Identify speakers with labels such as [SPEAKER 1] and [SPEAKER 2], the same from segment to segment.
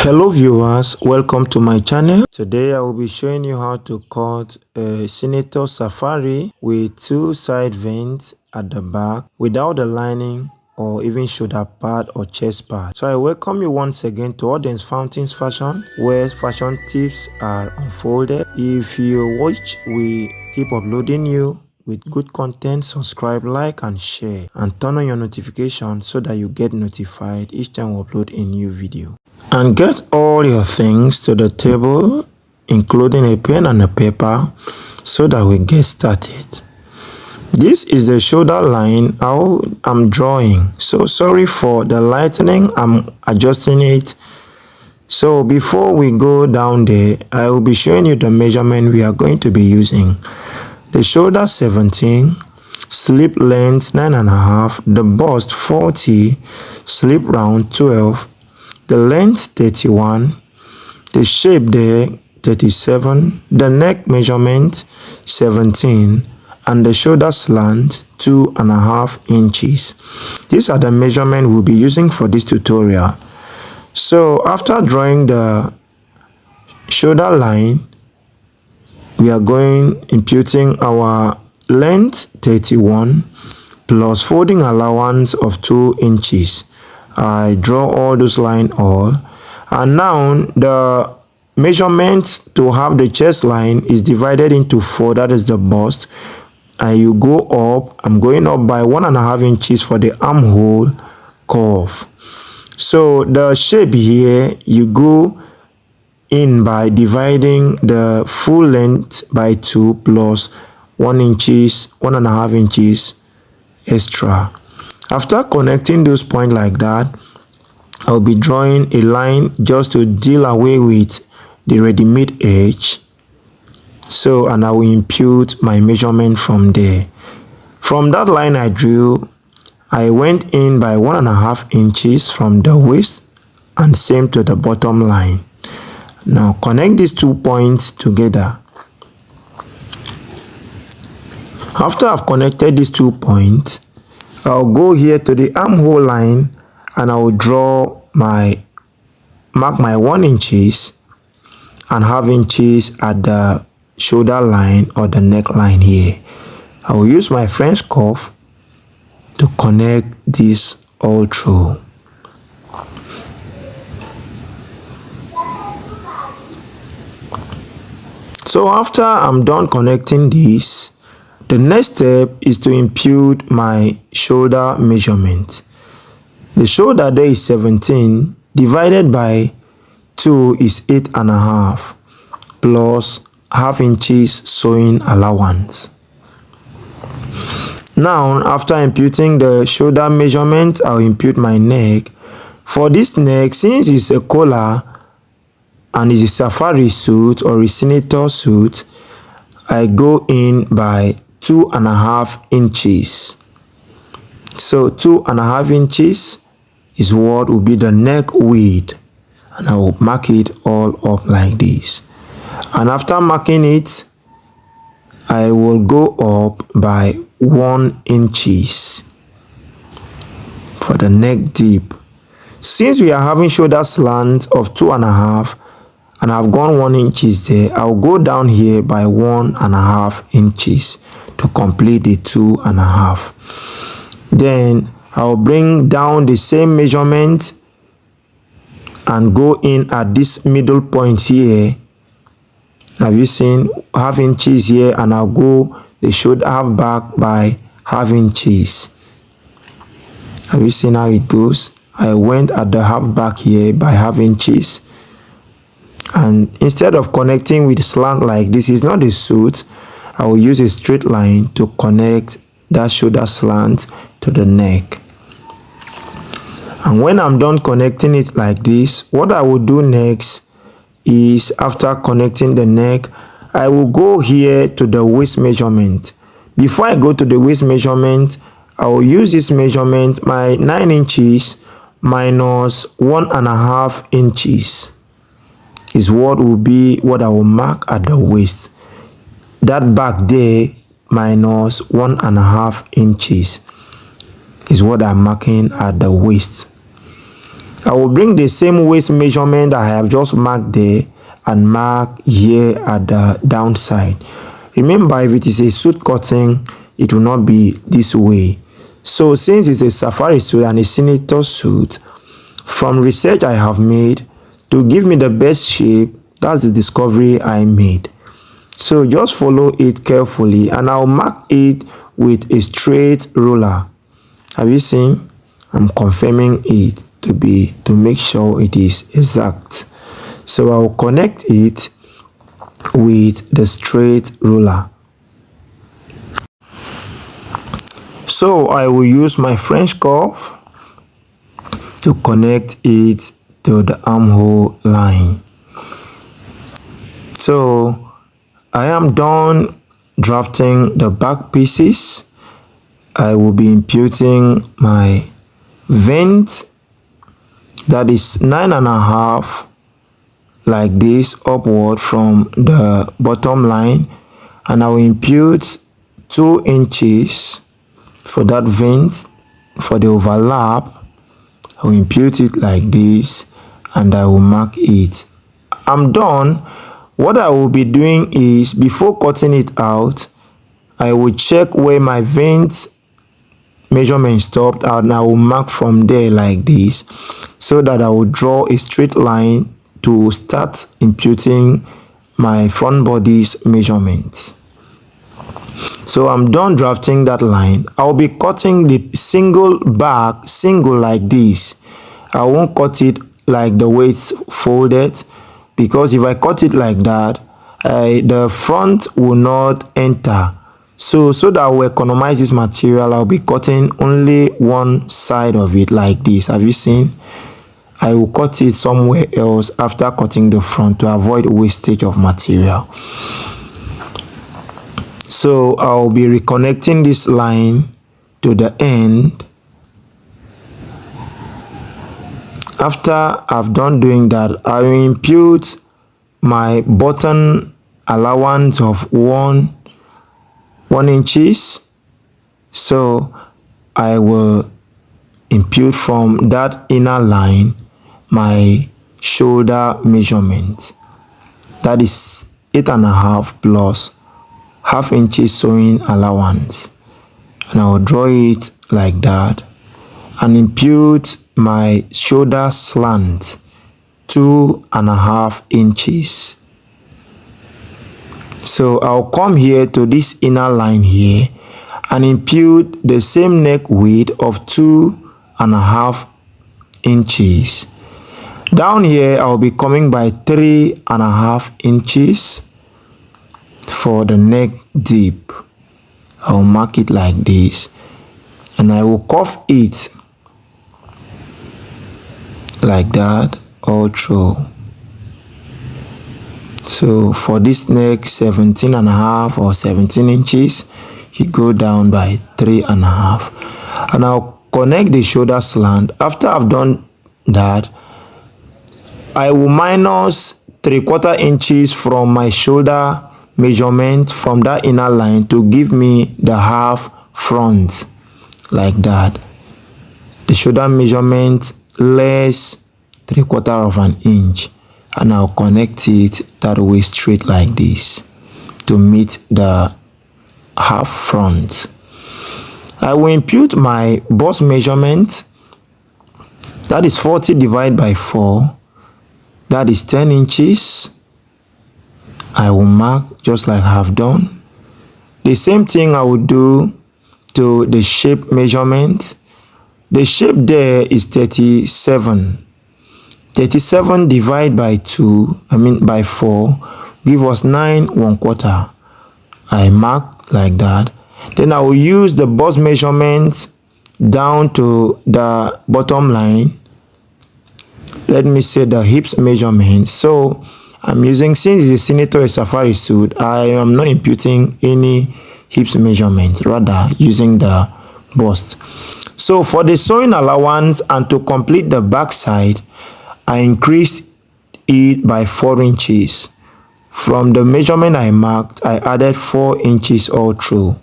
[SPEAKER 1] Hello viewers, welcome to my channel. Today I will be showing you how to cut a Senator Safari with two side vents at the back without the lining or even shoulder pad or chest pad. So I welcome you once again to Audience Fountains Fashion, where fashion tips are unfolded. If you watch, we keep uploading you with good content. Subscribe, like and share, and turn on your notifications so that you get notified each time we upload a new video. And get all your things to the table, including a pen and a paper, so that we get started. This is the shoulder line how I'm drawing. So sorry for the lightening, I'm adjusting it. So before we go down there, I will be showing you the measurement we are going to be using. The shoulder 17, slip length 9.5, the bust 40, slip round 12, the length 31, the shape there 37, the neck measurement 17, and the shoulder slant 2.5 inches. These are the measurements we'll be using for this tutorial. So after drawing the shoulder line, we are imputing our length 31 plus folding allowance of 2 inches. I draw all those lines all, and now the measurement to have the chest line is divided into 4. That is the bust, and you go up. I'm going up by 1.5 inches for the armhole curve. So the shape here, you go in by dividing the full length by 2 plus 1.5 inches extra. After connecting those points like that, I'll be drawing a line just to deal away with the ready-made edge. So, and I will impute my measurement from there. From that line I drew, I went in by 1.5 inches from the waist, and same to the bottom line. Now connect these 2 points together. After I've connected these 2 points, I'll go here to the armhole line and I will mark my 1 inches and 1/2 inches at the shoulder line or the neckline here. I will use my French curve to connect this all through. So after I'm done connecting this, the next step is to impute my shoulder measurement. The shoulder there is 17, divided by 2 is 8.5, plus 1/2 inches sewing allowance. Now, after imputing the shoulder measurement, I'll impute my neck. For this neck, since it's a collar and it's a safari suit or a senator suit, I go in by 2.5 inches. So 2.5 inches is what will be the neck width, and I will mark it all up like this. And after marking it, I will go up by 1 inches for the neck deep. Since we are having shoulder slant of 2.5 and I've gone 1 inches there, I'll go down here by 1.5 inches to complete the 2.5. Then I'll bring down the same measurement and go in at this middle point here. Have you seen 1/2 inches here, and I'll go the shoulder half back by 1/2 inches. Have you seen how it goes? I went at the half back here by 1/2 inches. And instead of connecting with slant like this, is not a suit, I will use a straight line to connect that shoulder slant to the neck. And when I'm done connecting it like this, what I will do next is, after connecting the neck, I will go here to the waist measurement. Before I go to the waist measurement, I will use this measurement, my 9 inches minus 1.5 inches. Is what will be what I will mark at the waist. That back there minus 1.5 inches is what I'm marking at the waist. I will bring the same waist measurement I have just marked there and mark here at the downside. Remember, if it is a suit cutting, it will not be this way. So since it's a safari suit and a senator suit, from research I have made to give me the best shape, that's the discovery I made. So just follow it carefully and I'll mark it with a straight ruler. Have you seen? I'm confirming it to make sure it is exact. So I'll connect it with the straight ruler. So I will use my French curve to connect it to the armhole line. So I am done drafting the back pieces. I will be imputing my vent, that is 9.5, like this, upward from the bottom line, and I will impute 2 inches for that vent. For the overlap, I will impute it like this and I will mark it. I'm done. What I will be doing is, before cutting it out, I will check where my vent measurement stopped and I will mark from there like this, so that I will draw a straight line to start imputing my front body's measurement. So I'm done drafting that line. I'll be cutting the single like this. I won't cut it like the way it's folded, because if I cut it like that, the front will not enter. So that I will economize this material, I'll be cutting only one side of it like this. Have you seen? I will cut it somewhere else after cutting the front to avoid wastage of material. So I'll be reconnecting this line to the end. After I've done doing that, I will impute my button allowance of 1 inches. So I will impute from that inner line my shoulder measurement, that is 8.5 plus ½ inches sewing allowance, and I will draw it like that and impute my shoulder slant 2.5 inches. So I'll come here to this inner line here and impute the same neck width of 2.5 inches. Down here I'll be coming by 3.5 inches for the neck deep. I'll mark it like this and I will curve it like that all through. So for this neck, 17.5 or 17 inches, you go down by 3.5, and I'll connect the shoulder slant. After I've done that, I will minus 3/4 inches from my shoulder measurement from that inner line to give me the half front like that. The shoulder measurement less 3/4 inch, and I'll connect it that way straight like this to meet the half front. I will impute my bust measurement, that is 40 divided by 4, that is 10 inches. I will mark just like I have done. The same thing I will do to the shape measurement. The shape there is 37. 37 divided by 4 give us 9 1/4. I mark like that. Then I will use the bust measurement down to the bottom line. Let me say the hips measurement. So I'm using, since it's a senator a safari suit, I am not imputing any hips measurement, rather using the bust. So for the sewing allowance and to complete the back side, I increased it by 4 inches. From the measurement I marked, I added 4 inches all through.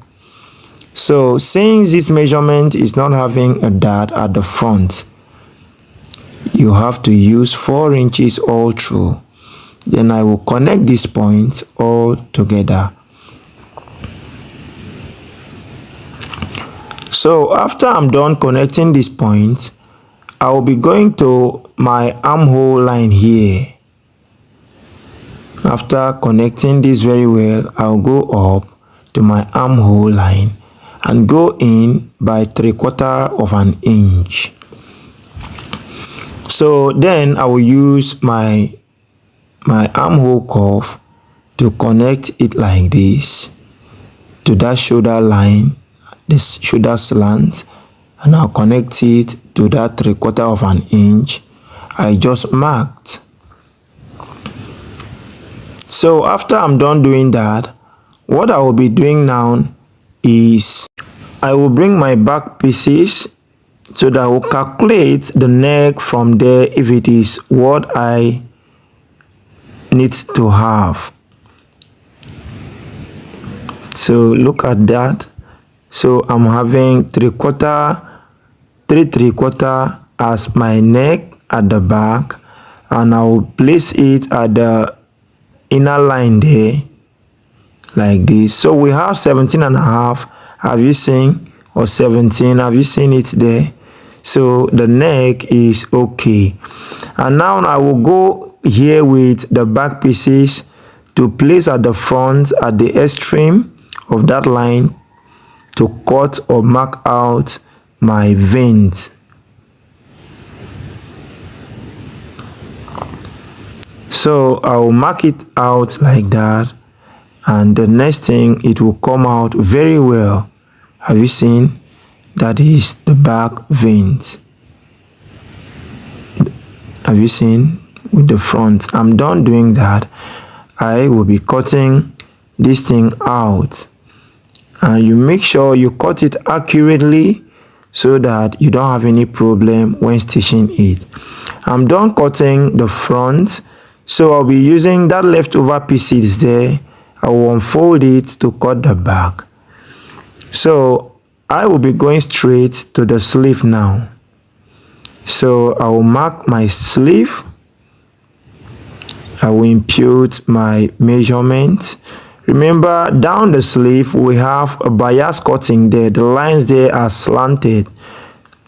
[SPEAKER 1] So since this measurement is not having a dart at the front, you have to use 4 inches all through. Then I will connect these points all together. So after I'm done connecting these points, I will be going to my armhole line here. After connecting this very well, I'll go up to my armhole line and go in by 3/4 of an inch. So then I will use my armhole curve to connect it like this to that shoulder line, this shoulder slant, and I'll connect it to that 3/4 of an inch I just marked. So after I'm done doing that, what I will be doing now is I will bring my back pieces so that I will calculate the neck from there if it is what I need to have. So look at that. So I'm having 3/4 as my neck at the back, and I will place it at the inner line there like this. So we have 17.5. Have you seen? Or 17? Have you seen it there? So the neck is okay. And now I will go here with the back pieces to place at the front at the extreme of that line to cut or mark out my veins. So I will mark it out like that, and the next thing, it will come out very well. Have you seen? That is the back veins. Have you seen? With the front. I'm done doing that. I will be cutting this thing out, and you make sure you cut it accurately so that you don't have any problem when stitching it. I'm done cutting the front, so I'll be using that leftover pieces there. I will unfold it to cut the back. So I will be going straight to the sleeve now. So I will mark my sleeve. I will impute my measurement. Remember, down the sleeve we have a bias cutting there. The lines there are slanted.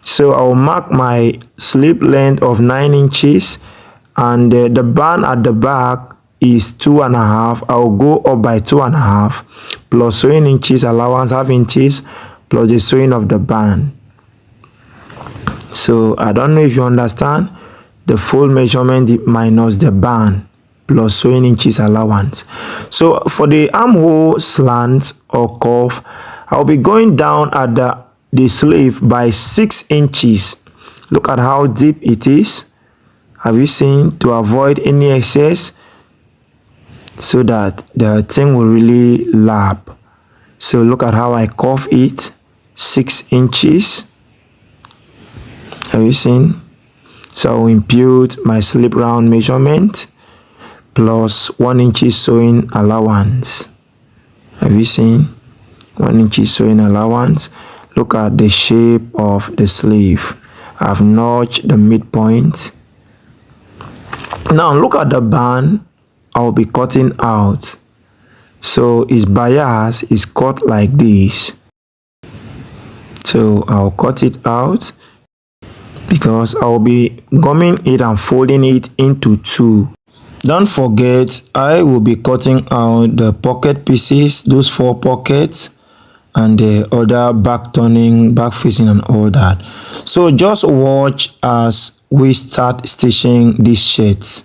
[SPEAKER 1] So I will mark my sleeve length of 9 inches, and the band at the back is 2.5. I will go up by 2.5 plus sewing inches allowance, half inches, plus the sewing of the band. So I don't know if you understand, the full measurement minus the band plus sewing inches allowance. So for the armhole slant or curve, I'll be going down at the sleeve by 6 inches. Look at how deep it is. Have you seen? To avoid any excess, so that the thing will really lap. So look at how I curve it, 6 inches. Have you seen? So I'll impute my slip round measurement plus 1 inch sewing allowance. Have you seen? 1 inch sewing allowance. Look at the shape of the sleeve. I've notched the midpoint. Now look at the band I'll be cutting out. So its bias is cut like this. So I'll cut it out because I'll be gumming it and folding it into 2. Don't forget, I will be cutting out the pocket pieces, those 4 pockets, and the other back turning, back facing, and all that. So just watch as we start stitching these shirts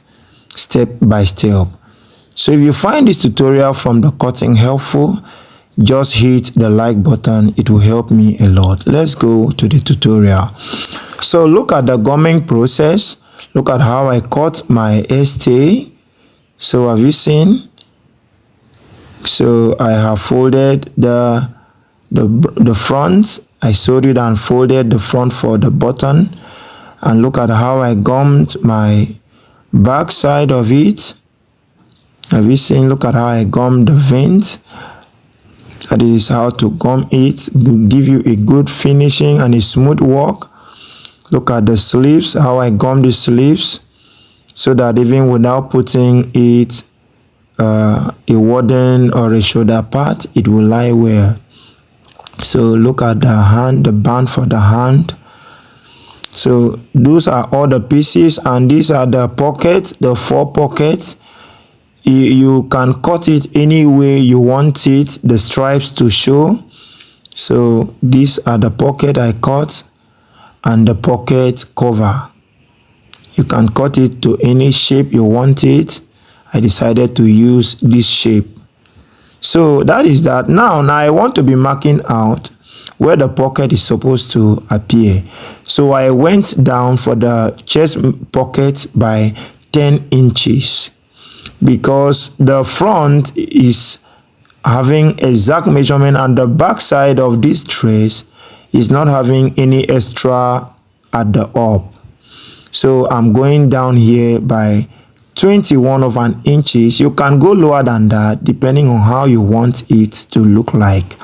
[SPEAKER 1] step by step. So if you find this tutorial from the cutting helpful, just hit the like button. It will help me a lot. Let's go to the tutorial. So look at the gumming process. Look at how I cut my stay. So have you seen? So I have folded the front. I sewed it and folded the front for the button, and look at how I gummed my back side of it. Have you seen? Look at how I gummed the veins. That is how to gum it, give you a good finishing and a smooth work. Look at the sleeves, how I gum the sleeves, so that even without putting it a warden or a shoulder part, it will lie well. So look at the hand, the band for the hand. So those are all the pieces, and these are the pockets, the 4 pockets. You can cut it any way you want it, the stripes to show. So these are the pocket I cut and the pocket cover. You can cut it to any shape you want it. I decided to use this shape. So that is that. Now I want to be marking out where the pocket is supposed to appear. So I went down for the chest pocket by 10 inches because the front is having exact measurement and the back side of this dress is not having any extra at the up. So I'm going down here by 21 of an inches. You can go lower than that depending on how you want it to look like.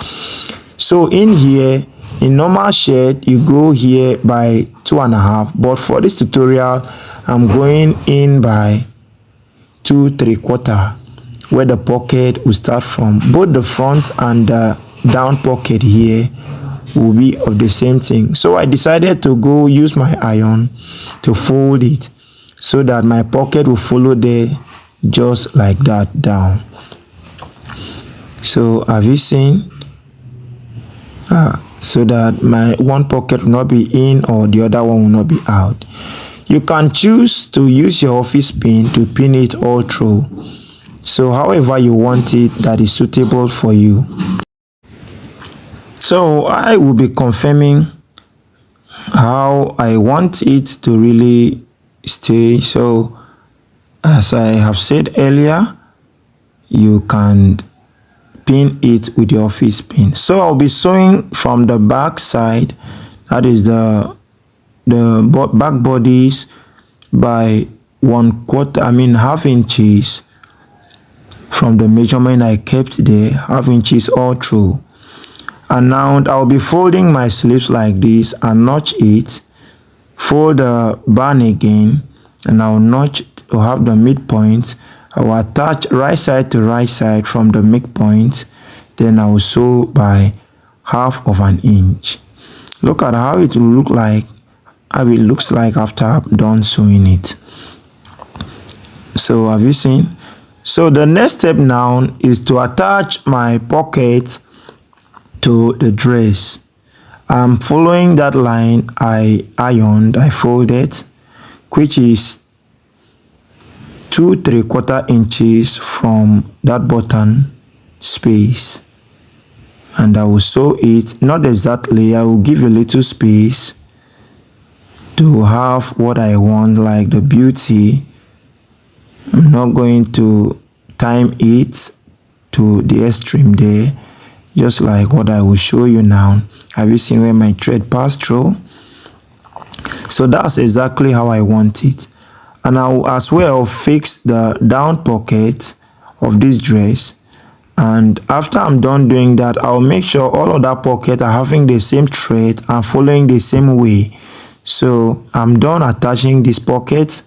[SPEAKER 1] So in here, in normal shirt, you go here by 2.5, but for this tutorial I'm going in by 2 3/4, where the pocket will start from. Both the front and the down pocket here will be of the same thing. So I decided to go use my iron to fold it so that my pocket will follow there just like that down. So have you seen? So that my one pocket will not be in or the other one will not be out. You can choose to use your office pin to pin it all through. So however you want it that is suitable for you. So I will be confirming how I want it to really stay. So as I have said earlier, you can pin it with your office pin. So I'll be sewing from the back side, that is the back bodies, by 1/4, half inches from the measurement I kept there, half inches all through. And now I'll be folding my sleeves like this and notch it, fold the band again, and I'll notch to have the midpoint. I will attach right side to right side from the midpoint, then I will sew by half of an inch. Look at how it will look like, how it looks like after I'm done sewing it. So have you seen? So the next step now is to attach my pocket to the dress. I'm following that line I ironed, I folded, which is 2 3/4 inches from that button space, and I will sew it, not exactly, I will give a little space to have what I want, like the beauty. I'm not going to time it to the extreme there, just like what I will show you now. Have you seen where my thread passed through? So that's exactly how I want it. And I will as well fix the down pocket of this dress, and after I'm done doing that, I'll make sure all of that pocket are having the same thread and following the same way. So I'm done attaching this pocket.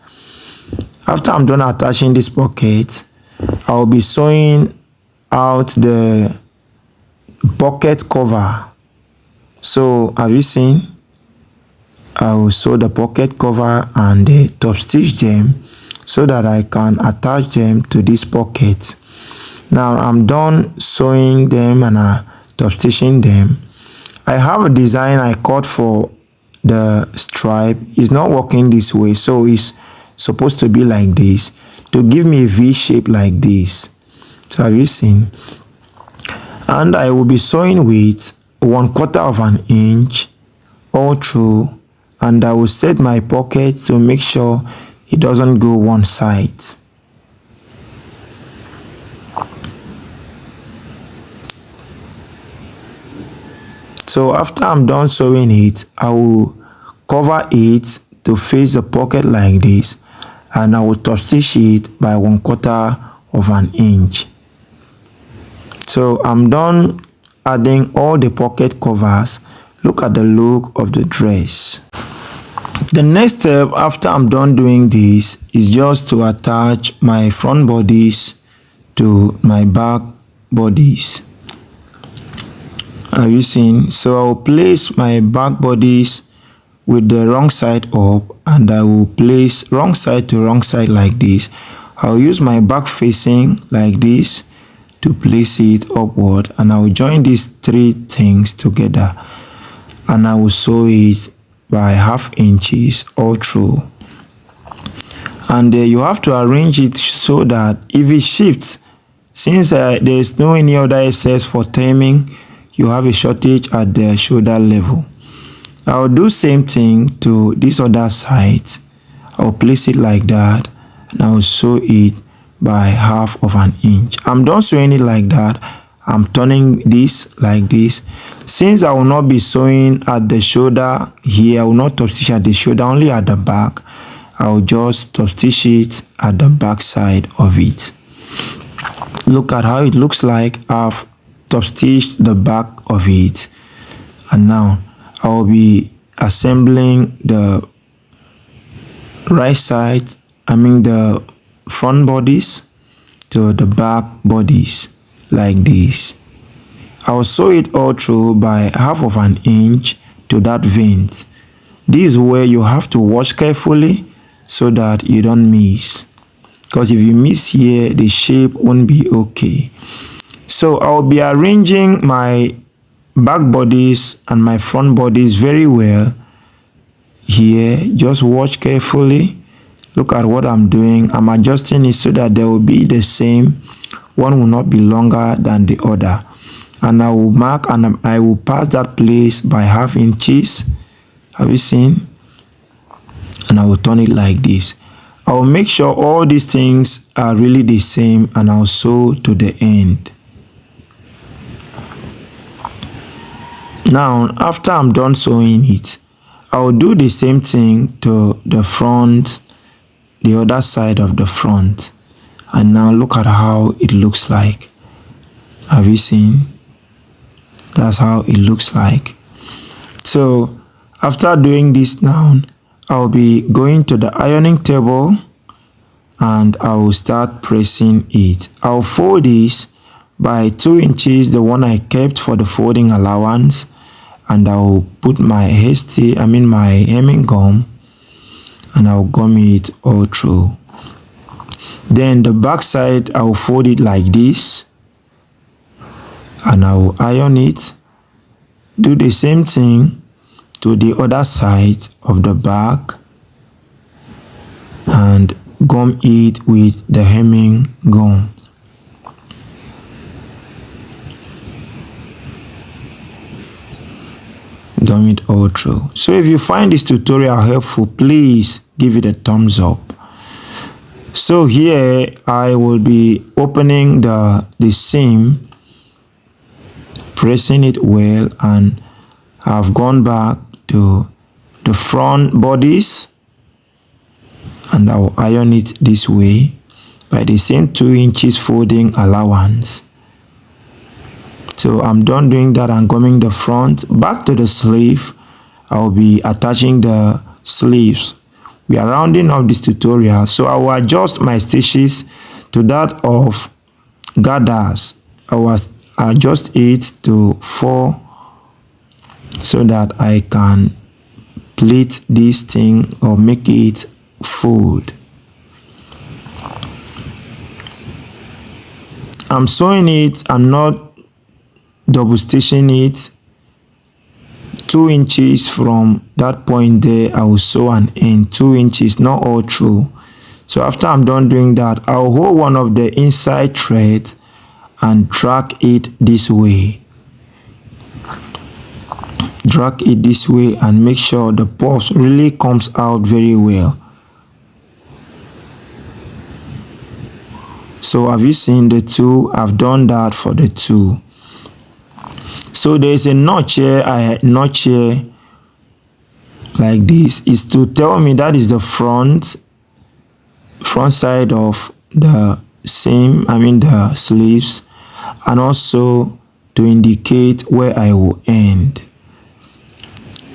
[SPEAKER 1] After I'm done attaching this pocket, I'll be sewing out the pocket cover. So have you seen? I will sew the pocket cover and top stitch them so that I can attach them to this pocket. Now I'm done sewing them and top stitching them. I have a design I cut for the stripe. It's not working this way, so it's supposed to be like this to give me a V shape like this. So have you seen? And I will be sewing with 1/4 of an inch all through, and I will set my pocket to make sure it doesn't go one side. So after I'm done sewing it, I will cover it to face the pocket like this, and I will top stitch it by 1/4 of an inch. So I'm done adding all the pocket covers. Look at the look of the dress. The next step after I'm done doing this is just to attach my front bodies to my back bodies. Have you seen? So I will place my back bodies with the wrong side up, and I will place wrong side to wrong side like this. I'll use my back facing like this to place it upward, and I will join these three things together, and I will sew it by 1/2 inches all through. And you have to arrange it so that if it shifts, since there is no any other excess for trimming, you have a shortage at the shoulder level. I'll do same thing to this other side. I'll place it like that, and I'll sew it by 1/2 inch. I'm done sewing it like that. I'm turning this like this. Since I will not be sewing at the shoulder here, I will not top stitch at the shoulder, only at the back. I'll just top stitch it at the back side of it. Look at how it looks like. I've top stitched the back of it, and now I'll be assembling the right side, the front bodies to the back bodies like this. I'll sew it all through by 1/2 inch to that vein. This is where you have to watch carefully so that you don't miss, because if you miss here, the shape won't be okay. So I'll be arranging my back bodies and my front bodies very well here. Just watch carefully. Look at what I'm doing. I'm adjusting it so that they will be the same. One will not be longer than the other, and I will mark and I will pass that place by 1/2 inches. Have you seen? And I will turn it like this. I will make sure all these things are really the same, and I'll sew to the end. Now after I'm done sewing it, I'll do the same thing to the front, the other side of the front. And now look at how it looks like. Have you seen? That's how it looks like. So after doing this now, I'll be going to the ironing table, and I will start pressing it. I'll fold this by 2 inches, the one I kept for the folding allowance, and I'll put my my hemming gum, and I'll gum it all through. Then the back side, I'll fold it like this, and I'll iron it. Do the same thing to the other side of the back, and gum it with the hemming gum. Gum it all through. So if you find this tutorial helpful, please give it a thumbs up. So here I will be opening the seam, pressing it well, and I've gone back to the front bodies, and I will iron it this way by the same 2 inches folding allowance. So I'm done doing that and gumming the front. Back to the sleeve, I'll be attaching the sleeves. We are rounding up this tutorial, so I will adjust my stitches to that of gathers. I will adjust it to 4 so that I can pleat this thing or make it fold. I'm sewing it, I'm not double stitching it. 2 inches from that point there, I will sew an end 2 inches, not all through. So after I'm done doing that, I'll hold one of the inside thread and drag it this way. Drag it this way and make sure the puff really comes out very well. So have you seen the two? I've done that for the two. So there's a notch here, notch here like this is to tell me that is the front side of the seam, the sleeves, and also to indicate where I will end.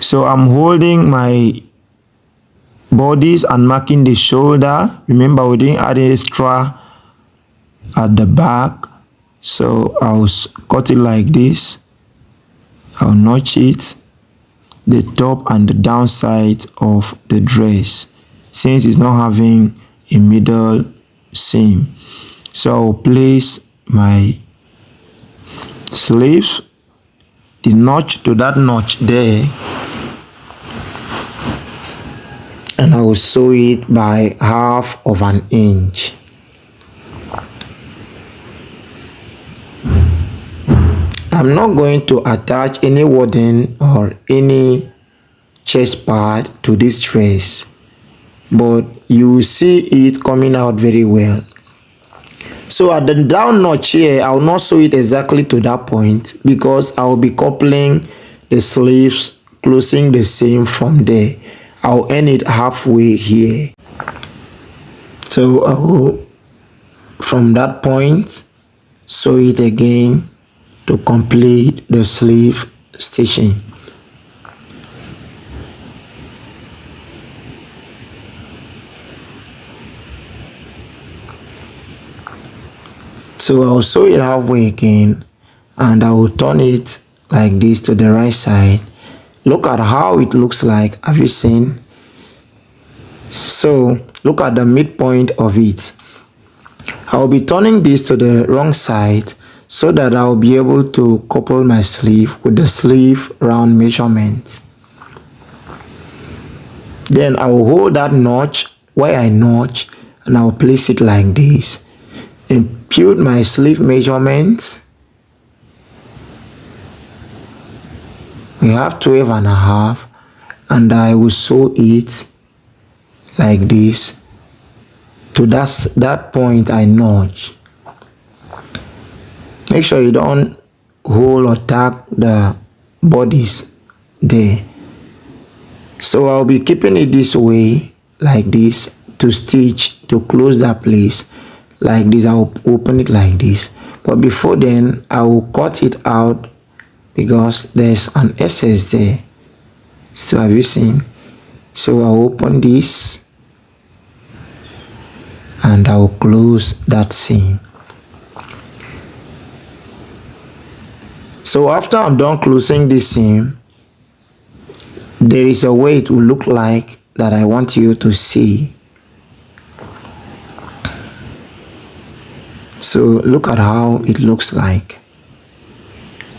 [SPEAKER 1] So I'm holding my bodies and marking the shoulder. Remember, we didn't add extra at the back, so I'll cut it like this. I'll notch it, the top and the downside of the dress, since it's not having a middle seam. So I'll place my sleeves, the notch to that notch there, and I will sew it by 1/2 inch. I'm not going to attach any wadding or any chest pad to this dress, but you will see it coming out very well. So at the down notch here, I will not sew it exactly to that point because I will be coupling the sleeves, closing the seam from there. I'll end it halfway here. So I will, from that point, sew it again to complete the sleeve stitching. So I'll sew it halfway again, and I will turn it like this to the right side. Look at how it looks like. Have you seen? So look at the midpoint of it. I'll be turning this to the wrong side so that I'll be able to couple my sleeve with the sleeve round measurement. Then I will hold that notch where I notch, and I'll place it like this. Impute my sleeve measurements. We have 12.5, and I will sew it like this to that point I notch. Make sure you don't hold or tag the bodies there. So I'll be keeping it this way, like this, to stitch, to close that place. Like this, I'll open it like this. But before then, I will cut it out because there's an excess there. So have you seen? So I'll open this and I'll close that seam. So after I'm done closing this seam, there is a way it will look like that I want you to see. So look at how it looks like.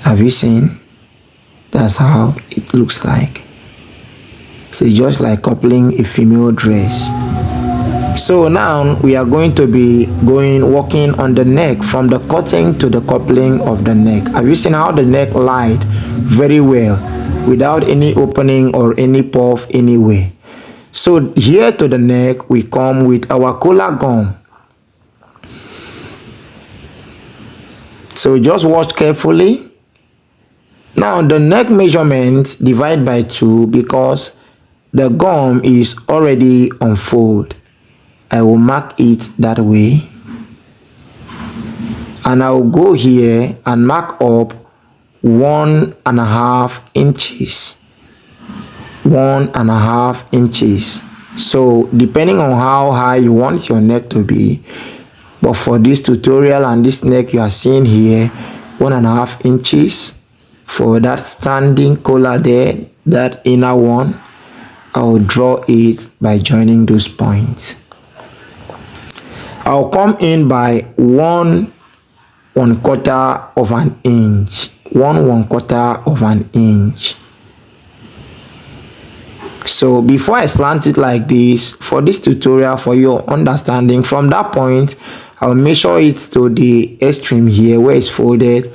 [SPEAKER 1] Have you seen? That's how it looks like. So just like coupling a female dress. So now we are going to be working on the neck, from the cutting to the coupling of the neck. Have you seen how the neck lied very well without any opening or any puff anywhere? So here to the neck, we come with our collar gum. So just watch carefully. Now the neck measurement divide by 2 because the gum is already unfolded. I will mark it that way, and I will go here and mark up 1.5 inches. 1.5 inches. So depending on how high you want your neck to be, but for this tutorial and this neck you are seeing here, 1.5 inches. For that standing collar there, that inner one, I will draw it by joining those points. I'll come in by 1/4 of an inch. 1/4 of an inch. So before I slant it like this, for this tutorial, for your understanding, from that point, I'll measure it to the extreme here where it's folded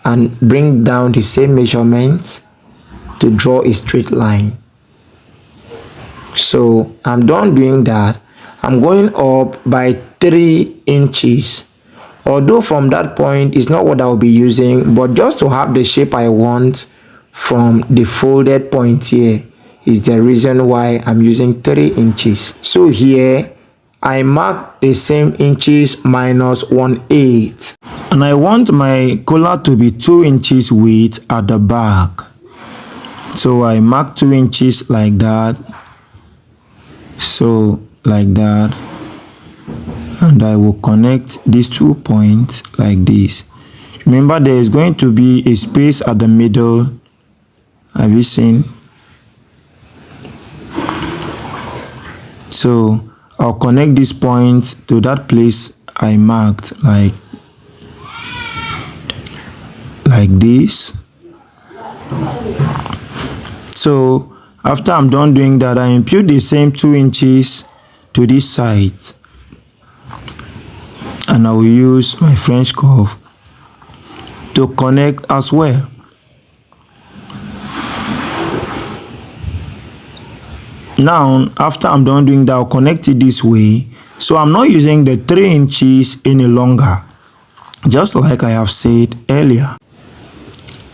[SPEAKER 1] and bring down the same measurements to draw a straight line. So I'm done doing that. I'm going up by 3 inches. Although from that point is not what I'll be using, but just to have the shape I want from the folded point here is the reason why I'm using 3 inches. So here I mark the same inches minus 1/8. And I want my collar to be 2 inches width at the back. So I mark 2 inches like that. So like that, and I will connect these 2 points like this. Remember, there is going to be a space at the middle. Have you seen? So I'll connect these points to that place I marked, like this. So after I'm done doing that, I impute the same 2 inches to this side, and I will use my French curve to connect as well. Now, after I'm done doing that, I'll connect it this way. So I'm not using the 3 inches any longer, just like I have said earlier.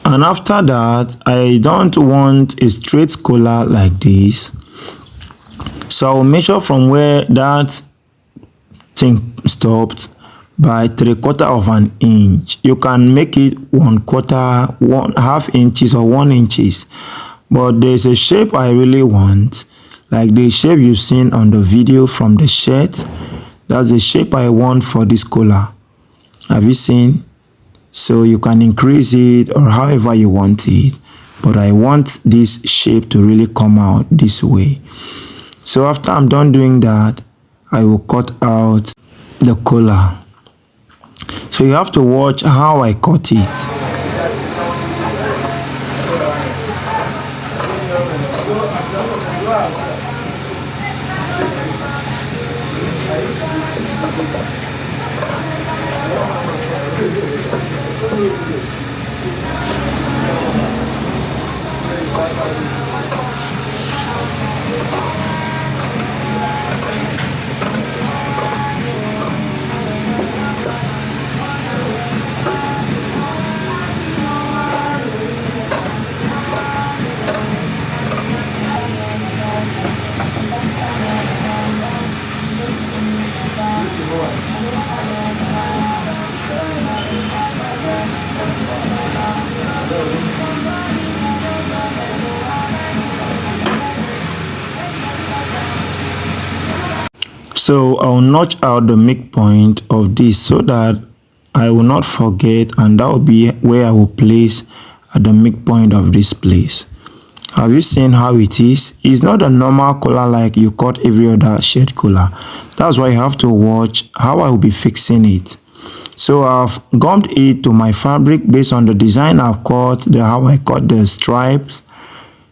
[SPEAKER 1] And after that, I don't want a straight collar like this. So I will measure from where that thing stopped by 3/4 of an inch. You can make it 1/4, 1/2 inches or 1 inches. But there's a shape I really want, like the shape you've seen on the video from the shirt. That's the shape I want for this collar. Have you seen? So you can increase it or however you want it, but I want this shape to really come out this way. So after I'm done doing that, I will cut out the collar. So you have to watch how I cut it. So I'll notch out the midpoint of this so that I will not forget, and that will be where I will place at the midpoint of this place. Have you seen how it is? It's not a normal collar like you cut every other shirt collar. That's why you have to watch how I will be fixing it. So I've gummed it to my fabric based on the design I've cut, how I cut the stripes.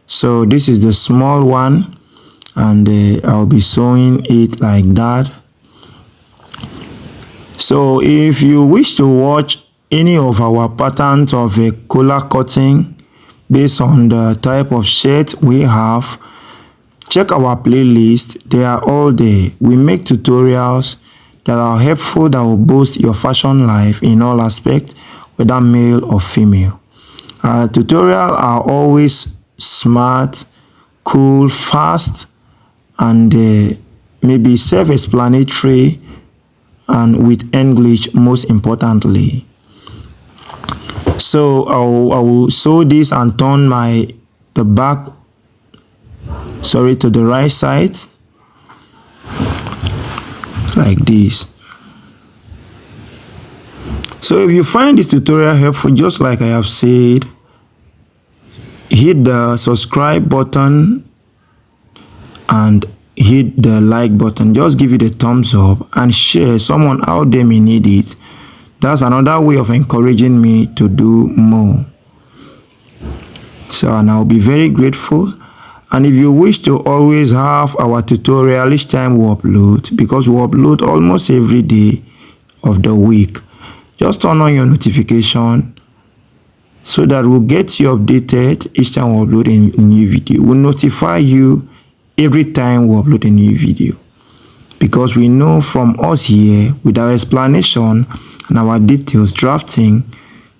[SPEAKER 1] So this is the small one, and I'll be sewing it like that. So if you wish to watch any of our patterns of a collar cutting based on the type of shirt we have, check our playlist. They are all there. We make tutorials that are helpful, that will boost your fashion life in all aspects, whether male or female. Our tutorials are always smart, cool, fast, and maybe self-explanatory, and with English most importantly. So I will sew this and turn the back to the right side like this. So if you find this tutorial helpful, just like I have said, hit the subscribe button and hit the like button. Just give it a thumbs up and share. Someone out there may need it. That's another way of encouraging me to do more. So, and I'll be very grateful. And if you wish to always have our tutorial each time we upload, because we upload almost every day of the week, just turn on your notification so that we'll get you updated each time we upload a new video. We'll notify you every time we upload a new video, because we know from us here, with our explanation and our details drafting,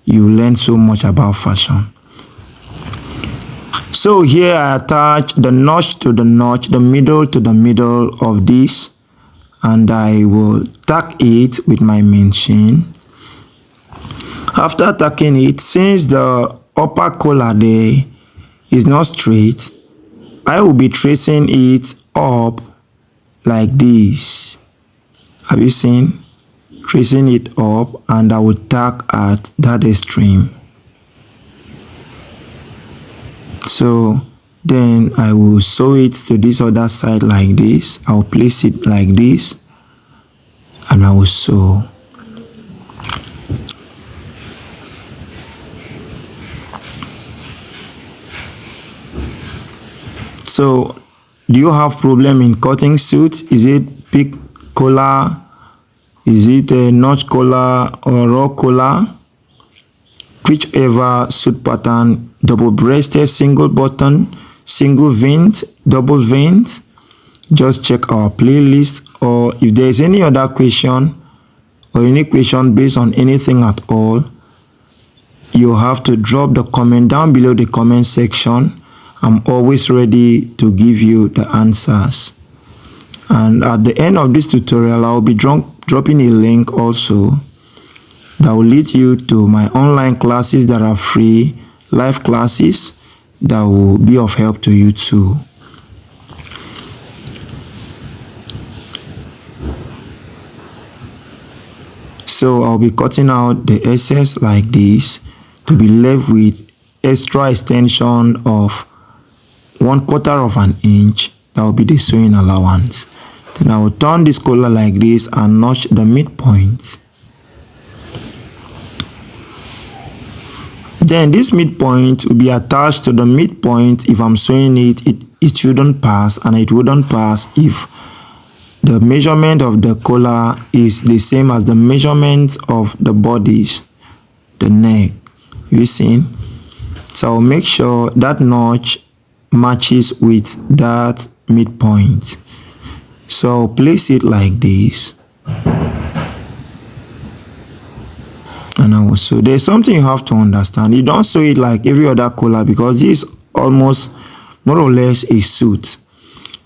[SPEAKER 1] you learn so much about fashion. So here I attach the notch to the notch, the middle to the middle of this, and I will tack it with my machine. After tacking it, since the upper collar there is not straight, I will be tracing it up like this. Have you seen? Tracing it up, and I will tack at that extreme. So then I will sew it to this other side like this. I'll place it like this, and I will sew. So do you have problem in cutting suit? Is it big collar? Is it a notch collar or raw collar? Whichever suit pattern, double-breasted, single button, single veins, double veins, just check our playlist. Or if there is any other question or any question based on anything at all, you have to drop the comment down below the comment section. I'm always ready to give you the answers. And at the end of this tutorial, I'll be dropping a link also that will lead you to my online classes that are free, live classes that will be of help to you too. So I'll be cutting out the excess like this to be left with extra extension of 1/4 of an inch. That will be the sewing allowance. Then I will turn this collar like this and notch the midpoint. Then this midpoint will be attached to the midpoint. If I'm sewing it, it shouldn't pass, and it wouldn't pass if the measurement of the collar is the same as the measurement of the bodies, the neck. Have you seen? So I'll make sure that notch matches with that midpoint. So I'll place it like this. And I will sew. There's something you have to understand. You don't sew it like every other collar, because this is almost more or less a suit.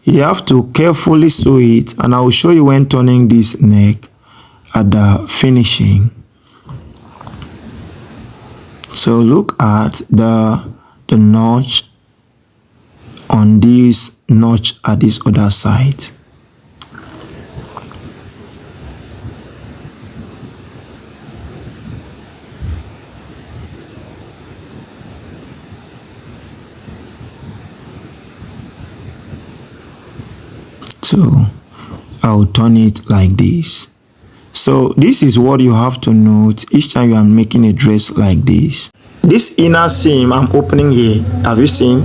[SPEAKER 1] You have to carefully sew it, and I will show you when turning this neck at the finishing. So look at the notch on this notch at this other side. So I'll turn it like this. So this is what you have to note each time you are making a dress like this. This inner seam I'm opening here, have you seen,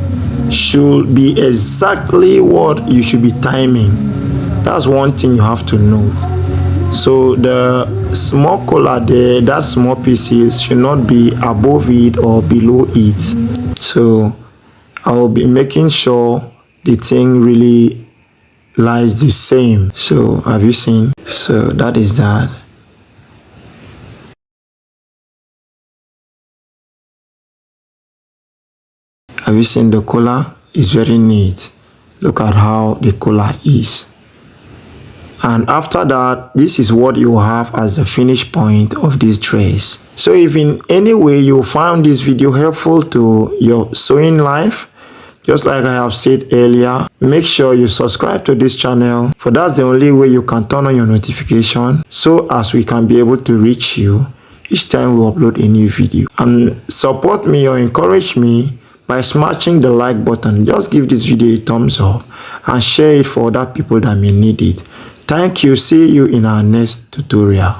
[SPEAKER 1] should be exactly what you should be timing. That's one thing you have to note. So the small collar there, that small pieces should not be above it or below it. So I will be making sure the thing really lies the same. So have you seen? So that is that. Have you seen the collar? It's very neat. Look at how the collar is. And after that, this is what you have as the finish point of this dress. So if in any way you found this video helpful to your sewing life, just like I have said earlier, make sure you subscribe to this channel, for that's the only way you can turn on your notification so as we can be able to reach you each time we upload a new video. And support me or encourage me by smashing the like button. Just give this video a thumbs up and share it for other people that may need it. Thank you. See you in our next tutorial.